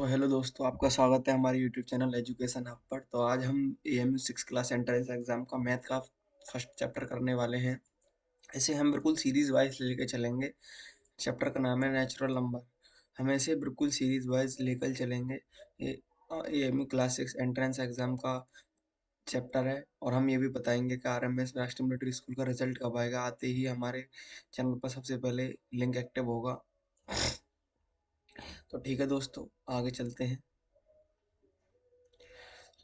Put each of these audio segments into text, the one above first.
तो हेलो दोस्तों, आपका स्वागत है हमारे यूट्यूब चैनल एजुकेशन हब पर। तो आज हम एएमयू 6 क्लास एंट्रेंस एग्जाम का मैथ का फर्स्ट चैप्टर करने वाले हैं। इसे हम बिल्कुल सीरीज वाइज लेकर चलेंगे। चैप्टर का नाम है नेचुरल नंबर। हम इसे बिल्कुल सीरीज वाइज लेकर चलेंगे। ये एएमयू क्लास 6 एंट्रेंस एग्जाम का चैप्टर है और हम ये भी बताएंगे कि आरएमएस राष्ट्रीय मिलिट्री स्कूल का रिजल्ट कब आएगा। आते ही हमारे चैनल पर सबसे पहले लिंक एक्टिव होगा। तो ठीक है दोस्तों, आगे चलते हैं।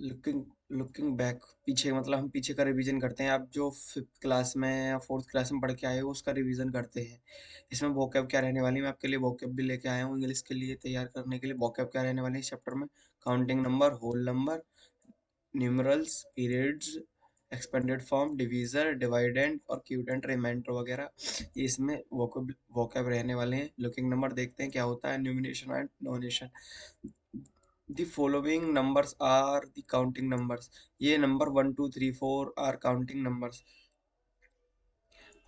लुकिंग लुकिंग बैक, पीछे मतलब हम पीछे का रिवीजन करते हैं। आप जो फिफ्थ क्लास में या फोर्थ क्लास में पढ़ के आए हो उसका रिवीजन करते हैं। इसमें वोकैब क्या रहने वाली है, मैं आपके लिए वोकैब भी लेके आया हूँ इंग्लिश के लिए तैयार करने के लिए। वोकैब क्या रहने वाली है इस चैप्टर में: counting number, whole number, numerals, periods, expanded form, divisor, dividend और क्यूडेंट, रिमाइंडर वगैरह, ये इसमें वोकैब रहने वाले हैं। लुकिंग नंबर देखते हैं क्या होता है: numeration and notation. The following numbers are the counting numbers. ये नंबर 1 2 3 4 are counting numbers.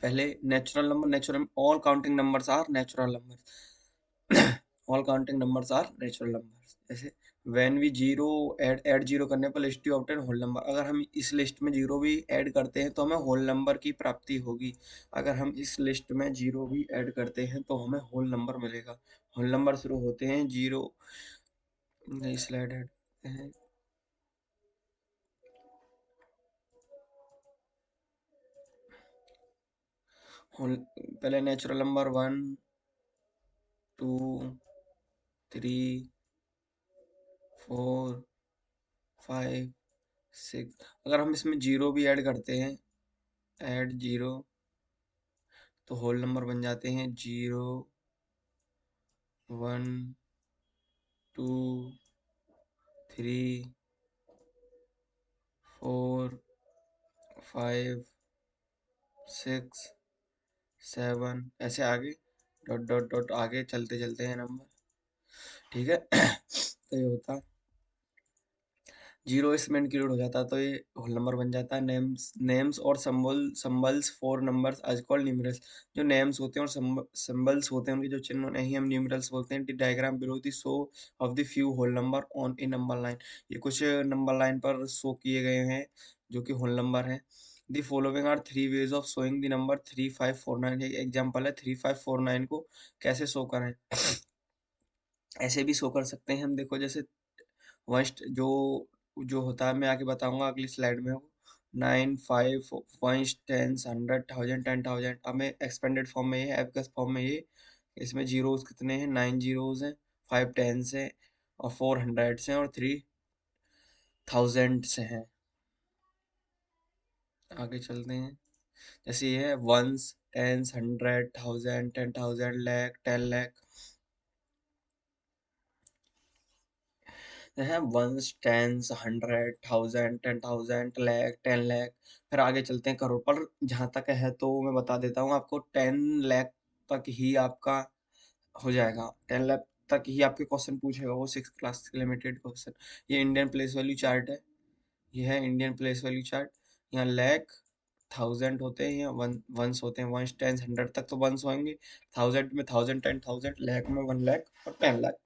पहले natural number, natural all counting numbers are natural numbers. All counting numbers are natural numbers. जैसे when we zero add zero करने पर list obtain whole number. अगर हम इस list में zero भी ऐड करते हैं तो हमें होल नंबर की प्राप्ति होगी। अगर हम इस लिस्ट में जीरो भी ऐड करते हैं तो हमें होल नंबर मिलेगा। होल नंबर शुरू होते हैं जीरो। नई स्लाइड ऐड करते हैं। पहले नेचुरल नंबर 1 2 3 4 5 6। अगर हम इसमें जीरो भी ऐड करते हैं, ऐड जीरो, तो होल नंबर बन जाते हैं 0 1 2 3 4 5 6 7, ऐसे आगे डॉट डॉट डॉट आगे चलते चलते हैं नंबर। ठीक है। तो ये होता है जीरो इसमें इंक्लूड हो जाता है तो ये होल नंबर बन जाता है। नेम्स नेम्स और सिंबल्स फॉर नंबर्स आज कॉल्ड न्यूमरल्स। जो नेम्स होते हैं और सिंबल्स होते हैं उनके जो चिन्ह नहीं हम न्यूमरल्स बोलते हैं। Diagram below the show of the few whole number on a number line. ये कुछ नंबर लाइन पर शो किए गए हैं जो कि होल नंबर हैं। The following are three ways of showing the number 3549। एक एग्जाम्पल है 3549 को कैसे शो करें। ऐसे भी शो कर सकते हैं हम। देखो जैसे फर्स्ट जो जो होता है मैं आगे बताऊंगा अगली स्लाइड में। 9 5 1 10 100 1000 10,000। अब मैं एक्सपेंडेड फॉर्म में ये एबकस फॉर्म में ये इसमें जीरोस कितने हैं, 9 जीरोस हैं, 5 टेंस हैं और 4 हंड्रेड्स हैं और 3 थाउजेंड्स हैं। आगे चलते हैं। जैसे ये है वंस, टेंस, 100 1000 10,000 लाख 10 लाख है। Ones, tens, 100 1000 10,000 lakh 10 lakh. फिर आगे चलते हैं करोड़ पर। जहां तक है तो मैं बता देता हूँ आपको 10 लाख तक ही आपका हो जाएगा। 10 लाख तक ही आपके क्वेश्चन पूछेगा वो 6 क्लास से लिमिटेड क्वेश्चन। ये इंडियन प्लेस वैल्यू चार्ट है। ये है इंडियन प्लेस वैल्यू चार्ट। यहाँ लाख, थाउजेंड होते हैं या वंस होते हैं। वंस, टेंस, 100 तक तो वंस होंगे। थाउजेंड में 1000 10,000, लाख में 1 लाख और 10 लाख।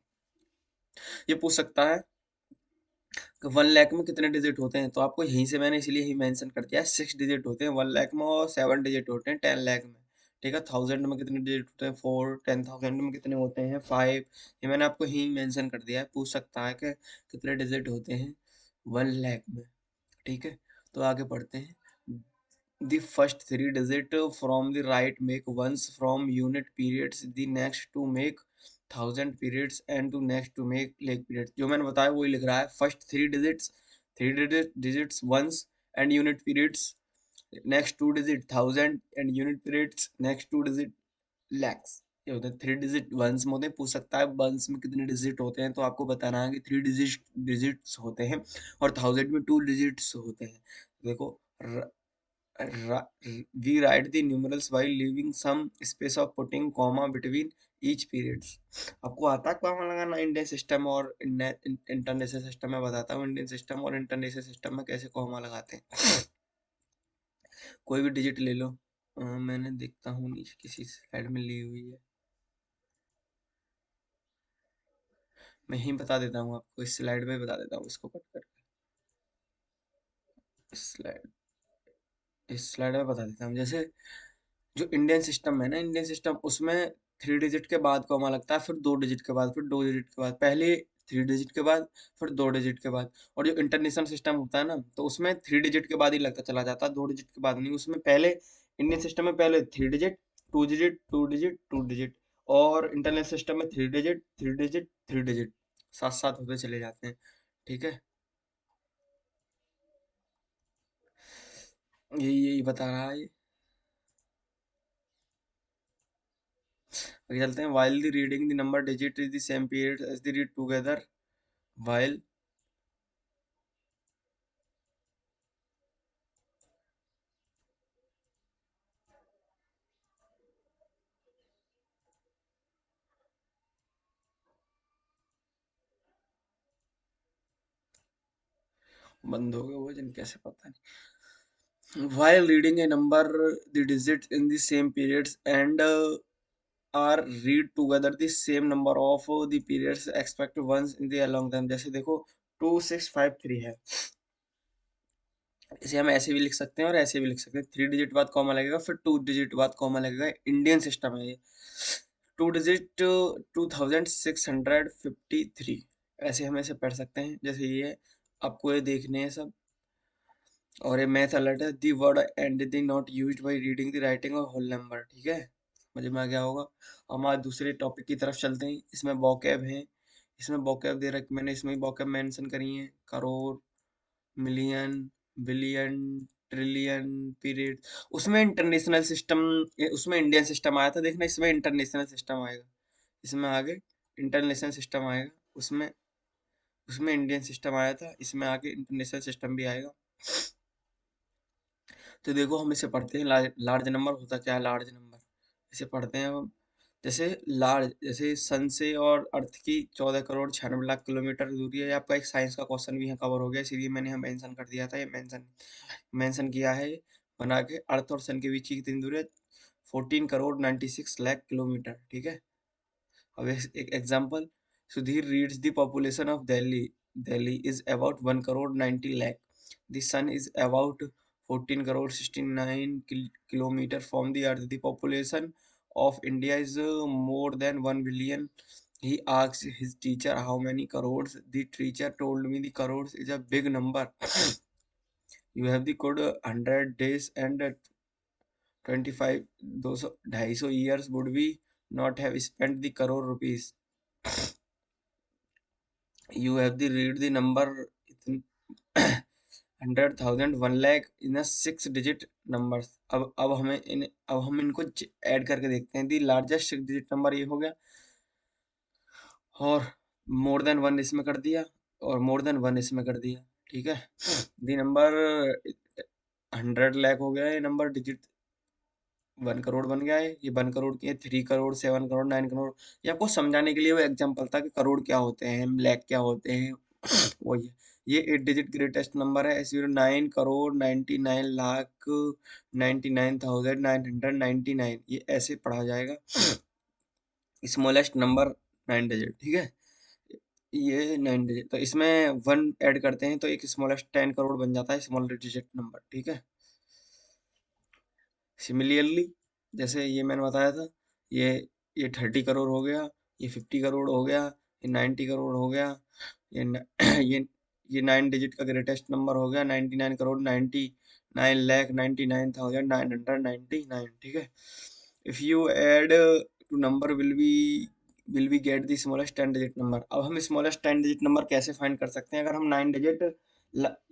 ये पूछ सकता है 1 लाख में कितने डिजिट होते हैं, तो आपको यहीं से मैंने इसलिए ही मेंशन कर दिया है 6 डिजिट होते हैं 1 लाख में और 7 डिजिट होते हैं 10 लाख में। ठीक है। थाउजेंड में कितने डिजिट होते हैं 4, 10,000 में कितने होते हैं 5। ये मैंने आपको यहीं मेंशन कर दिया है। पूछ सकता है कि कितने डिजिट होते हैं 1 लाख में। ठीक है। तो आगे पढ़ते हैं। The first three digit from the right make ones from unit periods, the next to make thousand periods and to next to make lakh periods। जो मैंने बताया वही लिख रहा है। First three digits ones and unit periods, next two digit thousand and unit periods, next two digit lakhs. ये होते हैं थ्री डिजिट वंस में होते हैं। पूछ सकता है वंस में कितने डिजिट होते हैं, तो आपको बताना है कि 3 डिजिट्स होते हैं और थाउजेंड में 2 डिजिट्स होते हैं। देखो we write the numerals while leaving some space of putting comma between each periods। आपको आता है कॉमा लगाना इंडियन सिस्टम और इंटरनेशनल सिस्टम में? बताता हूँ इंडियन सिस्टम और इंटरनेशनल सिस्टम में कैसे कॉमा लगाते हैं। कोई भी डिजिट ले लो। मैंने देखता हूँ नीचे किसी साइड में ली हुई है। मैं ही बता देता हूँ आपको, इस स्लाइड में बता देता हूँ इसको कट करके। इस स्लाइड इस स्लाइड में बता देता हूँ। जैसे जो इंडियन सिस्टम है ना, इंडियन सिस्टम, उसमें 3 डिजिट के बाद कॉमा लगता है, फिर 2 डिजिट के बाद, फिर 2 डिजिट के बाद, पहले 3 डिजिट के बाद, फिर 2 डिजिट के बाद। और जो इंटरनेशनल सिस्टम होता है ना, तो उसमें 3 डिजिट के बाद ही लगता चला जाता है, 2 डिजिट के बाद नहीं। उसमें पहले, इंडियन सिस्टम में पहले 3 डिजिट, 2 डिजिट, 2 डिजिट, 2 डिजिट, और इंटरनेशनल सिस्टम में 3 डिजिट, 3 डिजिट, 3 डिजिट, साथ साथ होते चले जाते हैं। ठीक है, यही यही बता रहा है ये। आगे चलते हैं। while the reading the number digit is the same period as the read together, while बंद हो गया वजन, कैसे पता नहीं। while reading a number, the digits in the same periods and are read together the same number of the periods expect ones in the along them। जैसे देखो 2653 है, इसे हम ऐसे भी लिख सकते हैं और ऐसे भी लिख सकते हैं। 3 डिजिट बाद कॉमा लगेगा, फिर 2 डिजिट बाद कॉमा लगेगा। इंडियन सिस्टम है ये। 2 डिजिट 2653, ऐसे हम ऐसे पढ़ सकते हैं जैसे ये। आपको ये देखने हैं सब। और ये मैथ अलर्ट है। The word and the not used by reading the writing और होल नंबर। ठीक है, समझ में आ गया होगा। हम आज दूसरे टॉपिक की तरफ चलते हैं। इसमें वोकैब है, इसमें वोकैब दे रख मैंने इसमें वोकैब मेंशन करी है। Crore, million, billion, trillion, period. उसमें इंटरनेशनल सिस्टम, उसमें इंडियन सिस्टम आया था, देखना इसमें इंटरनेशनल सिस्टम आएगा। इसमें आगे इंटरनेशनल सिस्टम आएगा। उसमें उसमें इंडियन सिस्टम आया था, इसमें आगे इंटरनेशनल सिस्टम भी आएगा। तो देखो हम इसे पढ़ते हैं। लार्ज नंबर होता क्या है? लार्ज नंबर इसे पढ़ते हैं हम। जैसे लार्ज, जैसे सन से और अर्थ की 14 करोड़ 96 लाख किलोमीटर दूरी है। ये आपका एक साइंस का क्वेश्चन भी है, कवर हो गया, इसीलिए मैंने यहाँ मेंशन कर दिया था। ये मेंशन मेंशन किया है बना के। अर्थ और सन के बीच की कितनी दूरी है? 14 करोड़ 96 लाख किलोमीटर। ठीक है। अब एक example. Sudhir reads the population of Delhi. Delhi is about 1 crore 90 lakh. The sun is about 14 crore 69 kilometer from the earth. The population of India is more than 1 billion. He asked his teacher how many crores. The teacher told me the crores is a big number. You have the code 100 days and 25 200 250 years would we not have spent the crore rupees? You have the read the number 100,000 1 lakh in 6 digit numbers. अब हम इनको add करके देखते हैं। दी largest 6 digit number ये हो गया, और मोर देन वन इसमें कर दिया, और मोर देन वन इसमें कर दिया। ठीक है। दी नंबर 100 लाख हो गया, ये नंबर डिजिट 1 करोड़ बन गया है। ये 1 करोड़ की है, 3 करोड़ 7 करोड़ 9 करोड़। ये आपको समझाने के लिए वो एग्जाम्पल था कि करोड़ क्या होते हैं, लैख क्या होते हैं। वही है। ये 8 डिजिट ग्रेटेस्ट नंबर है। 9 करोड़ 99 लाख 99,999। ये ऐसे पढ़ा जाएगा। Smallest number 9 digit. ठीक है, ये 9 डिजिट। तो इसमें वन ऐड करते हैं तो एक स्मॉलेस्ट 10 करोड़ बन जाता है, स्मॉल डिजिट नंबर। ठीक है। सिमिलियरली, जैसे ये मैंने बताया था, ये ये 30 करोड़ हो गया, ये 50 करोड़ हो गया, ये 90 करोड़ हो गया, ये ये 9 डिजिट का ग्रेटेस्ट नंबर हो गया 99 करोड़ 99 लाख 99,999। ठीक है। If you add to number will be get the smallest 10 digit number. अब हम स्मॉलेस्ट 10 डिजिट नंबर कैसे फाइंड कर सकते हैं? अगर हम 9 डिजिट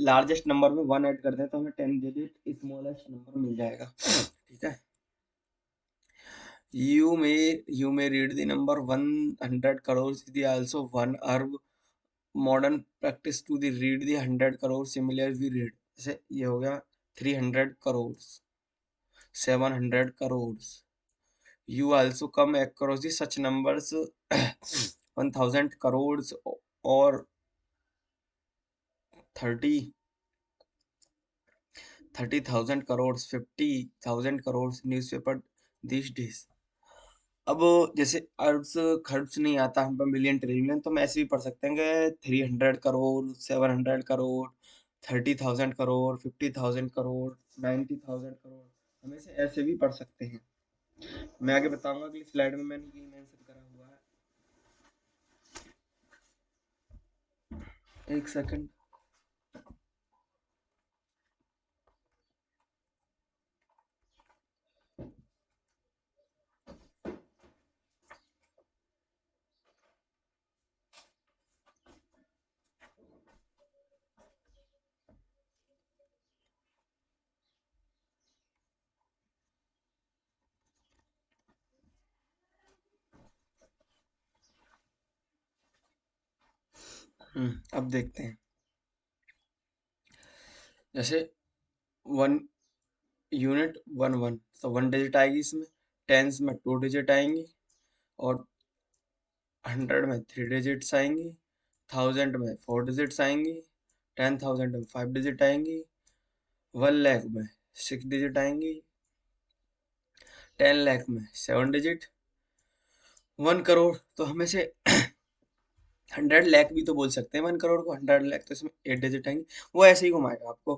लार्जेस्ट नंबर में वन ऐड कर दें तो हमें 10 डिजिट स्मॉलेस्ट नंबर मिल जाएगा। ठीक है। You may read the number 100 crores is the also 1 arb. Modern practice to the read the 100 crores. Similar we read, जैसे ये हो गया 300 crores, 700 crores. You also come across the such numbers 1,000 crores or 30 30,000 crores, 50,000 crores newspaper these days. अब जैसे अर्ब्स खर्च नहीं आता हम पे मिलियन ट्रिलियन, तो हम ऐसे भी पढ़ सकते हैं कि 300 करोड़, 700 करोड़, 30,000 करोड़, 50,000 करोड़, 90,000 करोड़, हम ऐसे ऐसे भी पढ़ सकते हैं। मैं आगे बताऊंगा अगली स्लाइड में, मैंने ये मेंशन करा हुआ है। एक सेकंड। अब देखते हैं। जैसे वन यूनिट 1 1, तो 1 डिजिट आएगी इसमें, टेंस में 2 डिजिट आएंगी, और 100 में 3 डिजिट्स आएंगी, 1000 में 4 डिजिट्स आएंगी, 10,000 में 5 डिजिट आएंगी, 1 लाख में 6 डिजिट आएंगी, 10 लाख में 7 डिजिट, 1 करोड़ तो हमें से 100 लाख भी तो बोल सकते हैं 1 करोड़ को, 100 लाख तो इसमें 8 डिजिट आएंगी। वो ऐसे ही घुमाएगा आपको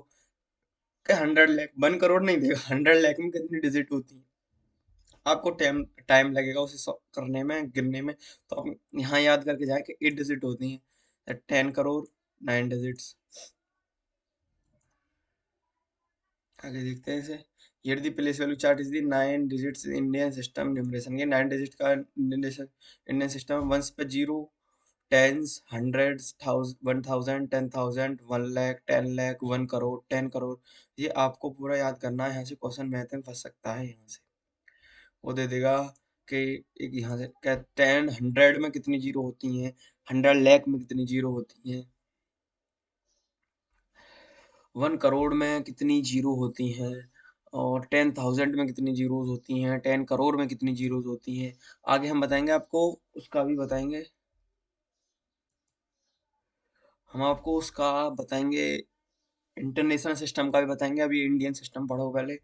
कि 100 लाख 1 करोड़ नहीं देगा, 100 लाख में कितनी डिजिट होती है। आपको टाइम टाइम लगेगा उसे करने में, गिनने में, तो आप यहाँ याद करके जाए कि 8 डिजिट होती हैं, 10 करोड़ 9 डिजिट्स। आगे देखते हैं इसे। Here the place value chart is the 9 digits Indian system numeration। ये 9 डिजिट का इंडियन सिस्टम, वंस पे 0, टेंस, हंड्रेड्स, 1000, 10,000, 1 लाख, 10 लाख, 1 करोड़, 10 करोड़। ये आपको पूरा याद करना है, यहाँ से क्वेश्चन मैथ में फंस सकता है। यहाँ से वो दे देगा कि एक यहाँ से क्या, 100 में कितनी जीरो होती हैं, 100 लाख में कितनी जीरो होती हैं, 1 करोड़ में कितनी जीरो होती हैं, और 10,000 में कितनी जीरोज होती हैं, 10 करोड़ में कितनी जीरोज होती हैं। आगे हम बताएंगे आपको, उसका भी बताएंगे, हम आपको उसका बताएंगे, इंटरनेशनल सिस्टम का भी बताएंगे। अभी इंडियन सिस्टम पढ़ो पहले।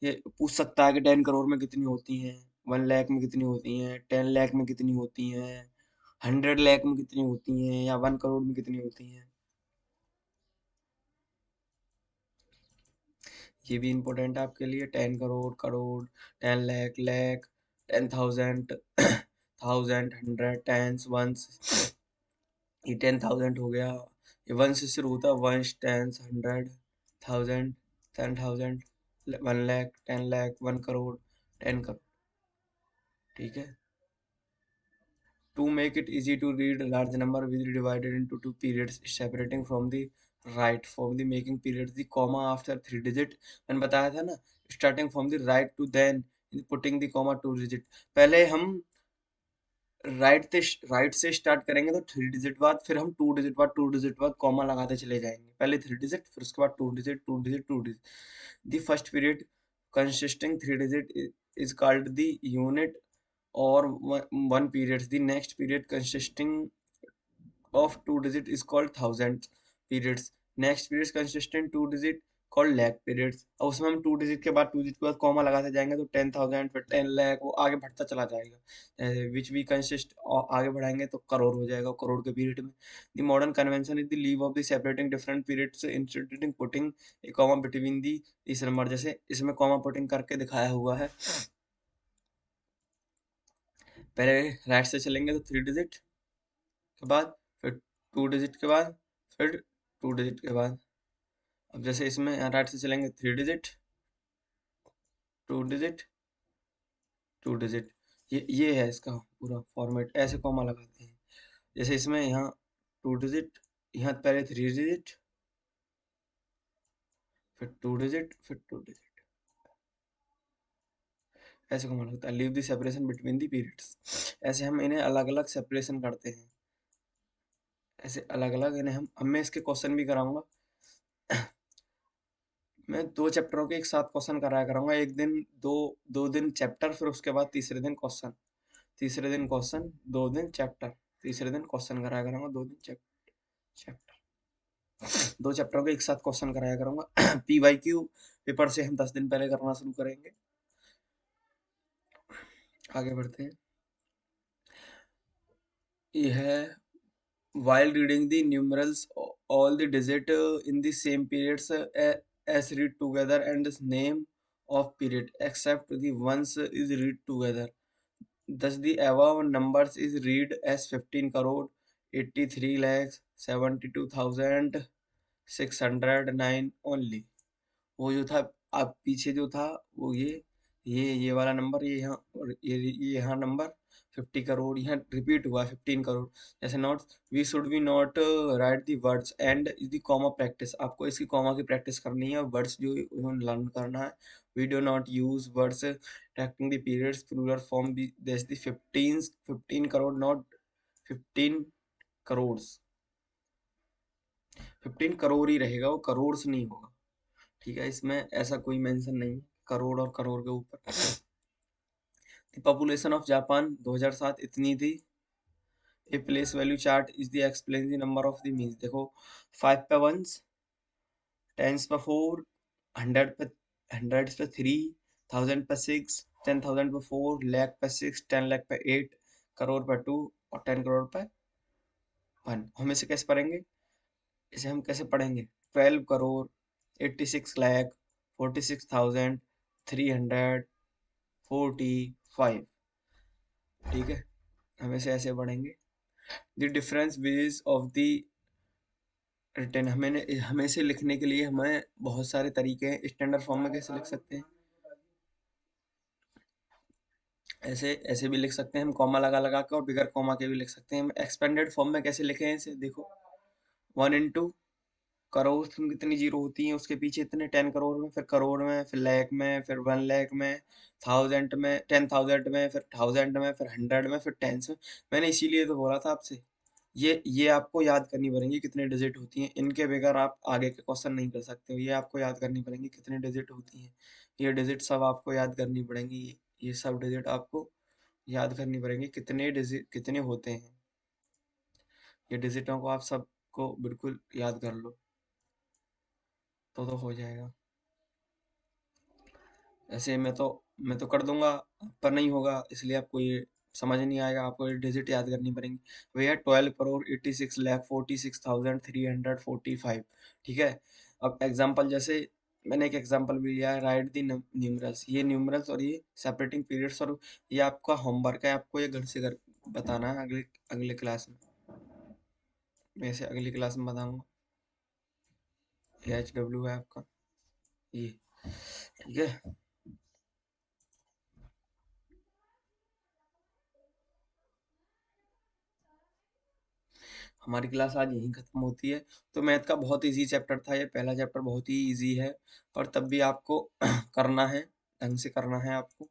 ये पूछ सकता है कि 10 करोड़ में कितनी होती हैं, 1 लाख में कितनी होती हैं, 10 लाख में कितनी होती हैं, 100 लाख में कितनी होती हैं, या 1 करोड़ में कितनी होती हैं। ये भी इम्पोर्टेंट है आपके लिए। 10 crore, crore, 10 lakh, lakh, 10,000, thousand, hundred, tens, ones. ये 10,000 हो गया। ये वन से शुरू होता है, ones, tens, hundred, thousand, 10,000, 1 lakh, 10 lakh, 1 crore, 10 crore. ठीक है। To make it easy to read, a large number will be divided into two periods separating from the right। From the making periods, the comma after 3 digit, मैंने बताया था ना, starting from the right to then putting the comma 2 digit। पहले हम right से start करेंगे तो 3 digit बाद, फिर हम 2 डिजिट बाद, 2 डिजिट बाद कॉमा लगाते चले जाएंगे। पहले 3 डिजिट, फिर उसके बाद 2 digit, 2 digit, 2 digit. The first period consisting 3 digit is called the unit और 1 period. The next period consisting of 2 digit is called thousand periods। Next period consistent 2 digit called lakh periods. और उसमें हम 2 डिजिट के बाद, 2 digit के बाद comma लगाते जाएंगे, तो 10,000, फिर 10 लाख, वो आगे बढ़ता चला जाएगा। विच भी कंसिस्ट, आगे बढ़ाएंगे तो करोड़ हो जाएगा, करोड़ के पीरियड में। The modern convention is the leave of the separating different periods instituting putting a comma between the इस नंबर। जैसे इसमें कॉमा पुटिंग करके दिखाया हुआ है। पहले राइट से चलेंगे तो 3 डिजिट के बाद, फिर 2 डिजिट के बाद, फिर 2 डिजिट के बाद। अब जैसे इसमें राइट से चलेंगे, 3 डिजिट, 2 डिजिट, 2 डिजिट। ये है इसका पूरा फॉर्मेट, ऐसे कॉमा लगाते हैं। जैसे इसमें यहाँ 2 डिजिट, यहाँ पहले 3 डिजिट, फिर 2 डिजिट, फिर 2 डिजिट, ऐसे कॉमा लगता है। Leave the separation between the periods. ऐसे हम इन्हें अलग अलग सेपरेशन करते हैं, ऐसे अलग अलग इन्हें हम मैं इसके क्वेश्चन भी कराऊंगा। मैं 2 चैप्टरों के एक साथ क्वेश्चन कराया करूंगा। एक दिन दो, 2 दिन चैप्टर, फिर उसके बाद तीसरे दिन क्वेश्चन, तीसरे दिन क्वेश्चन, 2 दिन चैप्टर, तीसरे दिन क्वेश्चन कराया करूंगा, 2 दिन चैप्टर, 2 चैप्टरों के एक साथ क्वेश्चन कराया करूंगा। PYQ पेपर से हम 10 दिन पहले करना शुरू करेंगे। आगे बढ़ते हैं। ये है while reading the numerals, all the digit in the same periods as read together and the name of period except the ones is read together. Thus the above numbers is read as 15 crore 83 lakhs 72,609 only. वो जो था आप पीछे जो था वो ये वाला नंबर ये यहाँ और ये यहाँ नंबर 50 करोड़ यहाँ रिपीट हुआ 15 करोड़. जैसे note we should be not write the words and the comma practice. आपको इसकी कॉमा की प्रैक्टिस करनी है और वर्ड्स जो लर्न करना है. We do not use words tracking the periods plural form this the 15 crore not 15 crore. 15 crore ही रहेगा वो करोड़ से नहीं होगा. ठीक है इसमें ऐसा कोई मेंशन नहीं है करोड़ और करोड़ के ऊपर. पॉपुलेशन ऑफ जापान 2007 इतनी थी. A place value chart is the explain the number of the means. देखो 5 पे वंस, टेंस पे 4, 100 पे 3, 1000 पे 6, 10,000 पे 4, लाख पे 6, 10 लाख पे 8, करोड़ पे 2 और 10 करोड़ पे 1. हम इसे कैसे पढ़ेंगे? इसे हम कैसे पढ़ेंगे? 12 करोड़ 86 लाख 46,345. ठीक है हम इसे ऐसे पढ़ेंगे. The difference ways of the return. हमें इसे लिखने के लिए हमें बहुत सारे तरीके हैं. स्टैंडर्ड फॉर्म में कैसे लिख सकते हैं? ऐसे ऐसे भी लिख सकते हैं हम कॉमा लगा लगा के और बिगर कॉमा के भी लिख सकते हैं. हम एक्सपेंडेड फॉर्म में कैसे लिखे हैं इसे देखो. 1 into करोड़ में कितनी जीरो होती हैं उसके पीछे इतने 10 करोड़ में, फिर करोड़ में, फिर लाख में, फिर 1 लाख में, 1000 में, 10,000 में, फिर 1000 में, फिर 100 में, फिर टेंस में. मैंने इसीलिए तो बोला था आपसे ये आपको याद करनी पड़ेंगी कितने डिजिट होती हैं. इनके बगैर आप आगे के क्वेश्चन नहीं कर सकते हो. ये आपको याद करनी पड़ेंगी कितने डिजिट होती हैं. ये डिजिट सब आपको याद करनी पड़ेंगी. ये सब डिजिट आपको याद करनी पड़ेंगी कितने डिजिट कितने होते हैं. ये डिजिटों को आप सबको बिल्कुल याद कर लो तो हो जाएगा. ऐसे मैं तो कर दूंगा पर नहीं होगा इसलिए आपको ये समझ नहीं आएगा. आपको ये डिजिट याद करनी पड़ेंगी. भैया 12 करोड़ 86 लाख 46,345. ठीक है. अब एग्जांपल जैसे मैंने एक एग्जांपल भी लिया है. राइट दी न्यूमरल्स. ये न्यूमरल्स और ये सेपरेटिंग पीरियड्स और ये आपका होमवर्क है. आपको ये घर से घर बताना है अगले अगले क्लास में. मैं इसे अगली क्लास में बताऊंगा. HW है आपका ये. ठीक है. हमारी क्लास आज यहीं खत्म होती है. तो मैथ का बहुत इजी चैप्टर था. ये पहला चैप्टर बहुत ही इजी है पर तब भी आपको करना है ढंग से करना है आपको.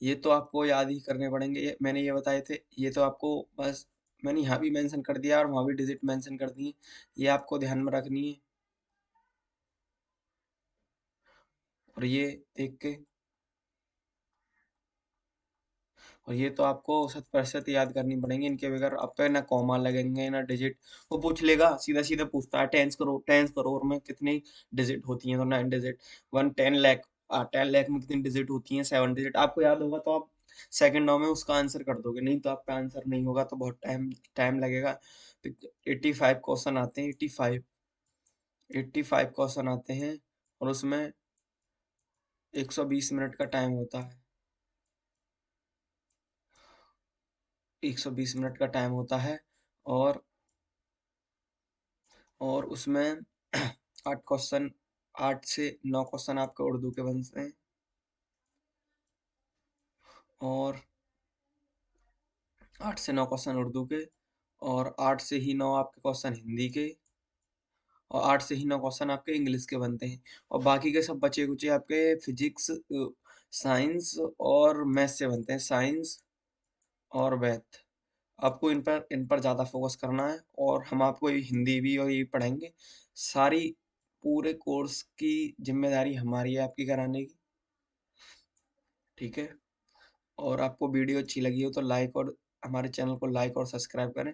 ये तो आपको याद ही करने पड़ेंगे. मैंने ये बताए थे ये तो आपको बस मैंने यहाँ भी मेंशन कर दिया और वहाँ भी डिजिट मेंशन कर दी है. ये आपको ध्यान में रखनी है और ये देख के और ये तो आपको 100% याद करनी पड़ेंगी. इनके बगैर आप पे ना कॉमा लगेंगे ना डिजिट. वो पूछ लेगा सीधा सीधा पूछता है 10 करोड़ में कितनी डिजिट होती हैं तो 9 डिजिट. 10 लाख 10 लाख में कितनी डिजिट होती हैं 7 डिजिट. आपको याद होगा तो आप सेकंडों में उसका आंसर कर दोगे. नहीं तो आपका आंसर नहीं होगा तो बहुत टाइम टाइम लगेगा. 85 क्वेश्चन आते हैं. 85 क्वेश्चन आते हैं और उसमें 120 मिनट का टाइम होता है. 120 मिनट का टाइम होता है और उसमें 8 क्वेश्चन 8 से 9 क्वेश्चन आपके उर्दू के बनते हैं और 8 से 9 क्वेश्चन उर्दू के और 8 से ही 9 आपके क्वेश्चन हिंदी के और 8 से ही 9 क्वेश्चन आपके इंग्लिश के बनते हैं. और बाकी के सब बचे कुचे आपके फिजिक्स साइंस और मैथ से बनते हैं. साइंस और मैथ आपको इन पर ज़्यादा फोकस करना है. और हम आपको ये हिंदी भी और ये पढ़ाएंगे. सारी पूरे कोर्स की जिम्मेदारी हमारी है आपकी कराने की. ठीक है. और आपको वीडियो अच्छी लगी हो तो लाइक और हमारे चैनल को लाइक और सब्सक्राइब करें.